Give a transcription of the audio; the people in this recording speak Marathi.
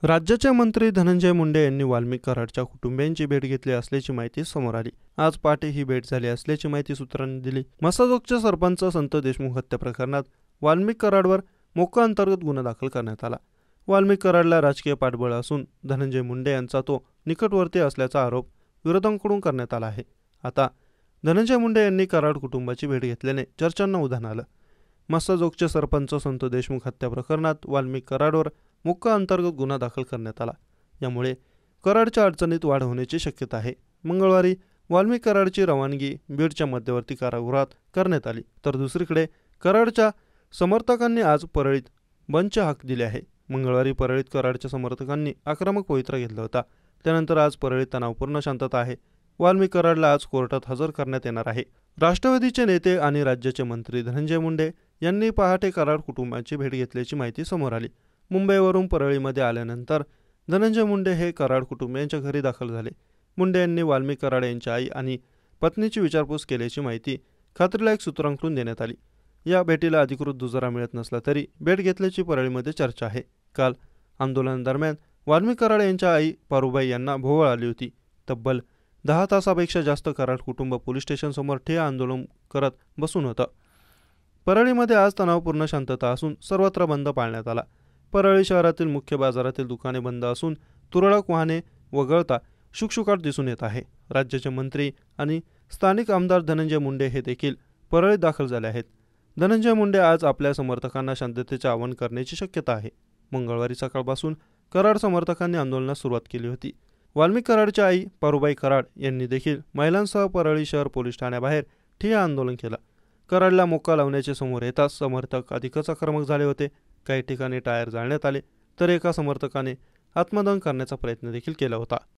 राज्याचे मंत्री धनंजय मुंडे यांनी वाल्मिक कराडच्या कुटुंबियांची भेट घेतली असल्याची माहिती समोर आली। आज पहाटे ही भेट झाली असल्याची माहिती सूत्रांनी दिली। मसाजोगचे सरपंच संत देशमुख हत्या प्रकरणात वाल्मिक कराडवर मोक्का अंतर्गत गुन्हा दाखल करण्यात आला। वाल्मिक कराडला राजकीय पाठबळ असून धनंजय मुंडे यांचा तो निकटवर्ती असल्याचा आरोप विरोधकांकडून करण्यात आला आहे। आता धनंजय मुंडे यांनी कराड कुटुंबाची भेट घेतल्याने चर्चांना उधाण आलं। मसाजोगचे सरपंच संत देशमुख हत्या प्रकरणात वाल्मिक कराडवर मोक्का अंतर्गत गुन्हा दाखल करण्यात आला। यामुळे कराडच्या अडचणीत वाढ होण्याची शक्यता आहे। मंगळवारी वाल्मिक कराडची रवानगी बीडच्या मध्यवर्ती कारागृहात करण्यात आली, तर दुसरीकडे कराडच्या समर्थकांनी आज परळीत बंदचे हाक दिले आहे। मंगळवारी परळीत कराडच्या समर्थकांनी आक्रमक पवित्रा घेतला होता। त्यानंतर आज परळीत तणावपूर्ण शांतता आहे। वाल्मिक कराडला आज कोर्टात हजर करण्यात येणार आहे। राष्ट्रवादीचे नेते आणि राज्याचे मंत्री धनंजय मुंडे यांनी पहाटे कराड कुटुंबाची भेट घेतल्याची माहिती समोर आली। मुंबईवरून परळीमध्ये आल्यानंतर धनंजय मुंडे हे कराड कुटुंबियांच्या घरी दाखल झाले। मुंडे यांनी वाल्मिक कराड यांच्या आई आणि पत्नीची विचारपूस केल्याची माहिती खात्रीलायक सूत्रांकडून देण्यात आली। या भेटीला अधिकृत दुजोरा मिळत नसला तरी भेट घेतल्याची परळीमध्ये चर्चा आहे। काल आंदोलनादरम्यान वाल्मिक कराड यांच्या आई पारुबाई यांना भोवळ आली होती। तब्बल 10 तासापेक्षा जास्त कराड कुटुंब पोलीस स्टेशनसमोर ठिय्या आंदोलन करत बसून होतं। परळीमध्ये आज तणावपूर्ण शांतता असून सर्वत्र बंद पाळण्यात आला। परळी शहरातील मुख्य बाजारातील दुकाने बंद असून तुरळक वाहने वगळता शुकशुकाट दिसून येत आहे। राज्याचे मंत्री आणि स्थानिक आमदार धनंजय मुंडे हे देखील परळीत दाखल झाले आहेत। धनंजय मुंडे आज आपल्या समर्थकांना शांततेचे आवाहन करण्याची शक्यता आहे। मंगळवारी सकाळपासून कराड समर्थकांनी आंदोलनास सुरुवात केली होती। वाल्मिक कराडच्या आई पारुबाई कराड यांनी देखील महिलांसह परळी शहर पोलीस ठाण्याबाहेर ठिय्या आंदोलन केलं। कराडला मोक्का लावण्याचे समोर येताच समर्थक अधिकच आक्रमक झाले होते। काही ठिकाणी टायर जाळण्यात आले, तर एका समर्थकाने आत्मदहन करण्याचा प्रयत्न देखील केला होता।